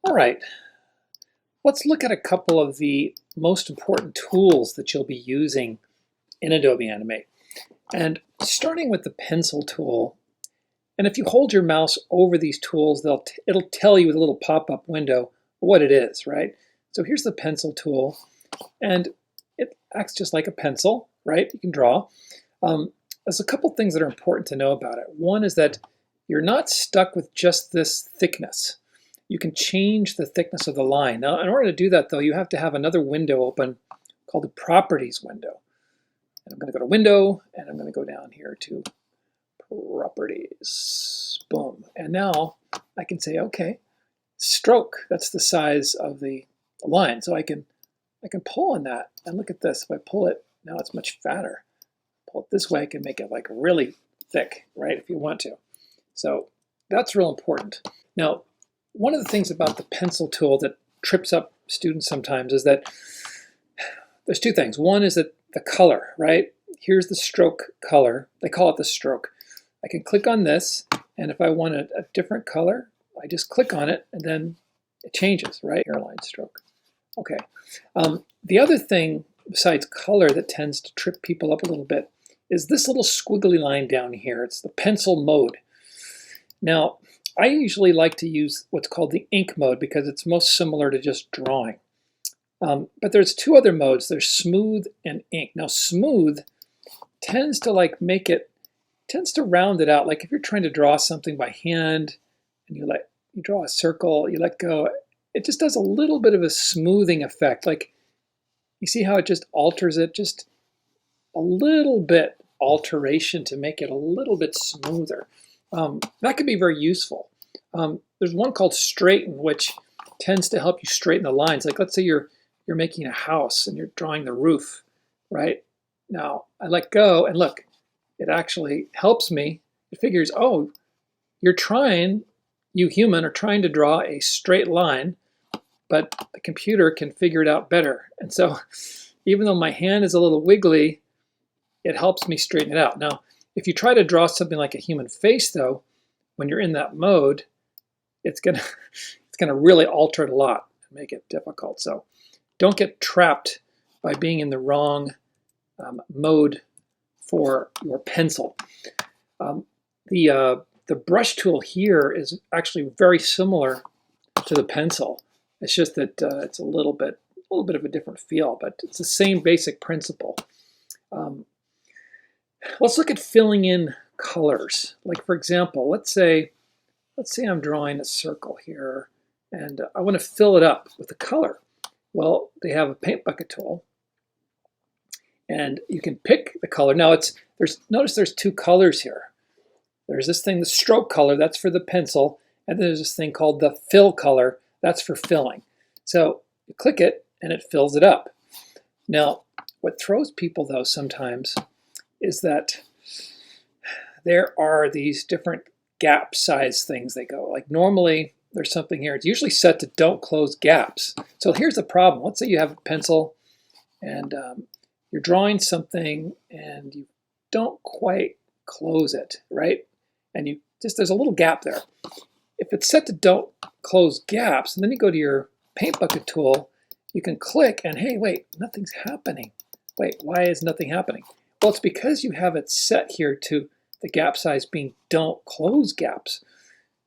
All right, let's look at a couple of the most important tools that you'll be using in Adobe Animate. And starting with the pencil tool, and if you hold your mouse over these tools, it'll tell you with a little pop-up window what it is, right? So here's the pencil tool, and it acts just like a pencil, right? You can draw. There's a couple things that are important to know about it. One is that you're not stuck with just this thickness. You can change the thickness of the line. Now, in order to do that, though, you have to have another window open called the Properties window. And I'm going to go to Window, and I'm going to go down here to Properties. Boom. And now I can say, okay, stroke. That's the size of the line. So I can pull on that. And look at this. If I pull it, now it's much fatter. Pull it this way, I can make it like really thick, right, if you want to. So that's real important. Now, one of the things about the pencil tool that trips up students sometimes is that there's two things. One is that the color, right? Here's the stroke color. They call it the stroke. I can click on this, and if I want a different color, I just click on it, and then it changes, right? Hairline stroke. Okay. The other thing besides color that tends to trip people up a little bit is this little squiggly line down here. It's the pencil mode. Now, I usually like to use what's called the ink mode because it's most similar to just drawing. But there's two other modes. There's smooth and ink. Now, smooth tends to tends to round it out. Like if you're trying to draw something by hand and you draw a circle, you let go, it just does a little bit of a smoothing effect. Like you see how it just alters it, just a little bit alteration to make it a little bit smoother. That can be very useful. There's one called straighten, which tends to help you straighten the lines. Like let's say you're making a house and you're drawing the roof, right? Now I let go and look, it actually helps me. It figures, oh, you human are trying to draw a straight line, but the computer can figure it out better. And so even though my hand is a little wiggly, it helps me straighten it out. Now, if you try to draw something like a human face, though, when you're in that mode, it's gonna really alter it a lot and make it difficult. So don't get trapped by being in the wrong mode for your pencil. The brush tool here is actually very similar to the pencil. It's just that it's a little bit of a different feel, but it's the same basic principle. Let's look at filling in colors. Like for example, let's say I'm drawing a circle here, and I want to fill it up with a color. Well, they have a paint bucket tool, and you can pick the color. Now notice there's two colors here. There's this thing, the stroke color, that's for the pencil, and then there's this thing called the fill color, that's for filling. So you click it, and it fills it up. Now, what throws people though sometimes is that there are these different gap size things they go. Like normally there's something here. It's usually set to don't close gaps. So here's the problem. Let's say you have a pencil and you're drawing something and you don't quite close it, right? And there's a little gap there. If it's set to don't close gaps, and then you go to your paint bucket tool, you can click and hey, wait, nothing's happening. Wait, why is nothing happening? Well, it's because you have it set here to the gap size being don't close gaps.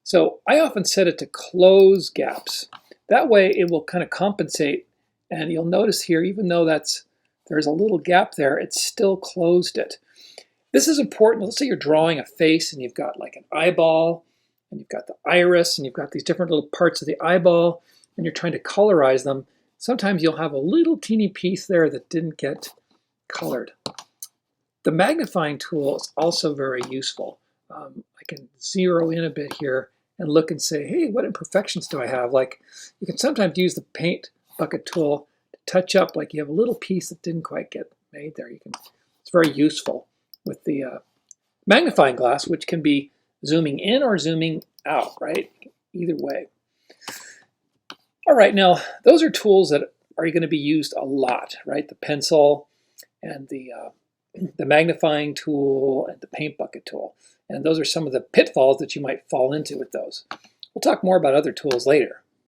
So I often set it to close gaps. That way it will kind of compensate, and you'll notice here, even though there's a little gap there, it still closed it. This is important. Let's say you're drawing a face and you've got like an eyeball, and you've got the iris, and you've got these different little parts of the eyeball, and you're trying to colorize them. Sometimes you'll have a little teeny piece there that didn't get colored. The magnifying tool is also very useful. I can zero in a bit here and look and say, hey, what imperfections do I have? Like you can sometimes use the paint bucket tool to touch up, like you have a little piece that didn't quite get made there. It's very useful with the magnifying glass, which can be zooming in or zooming out, right? Either way. All right, now those are tools that are going to be used a lot, right? The pencil and the magnifying tool and the paint bucket tool. And those are some of the pitfalls that you might fall into with those. We'll talk more about other tools later.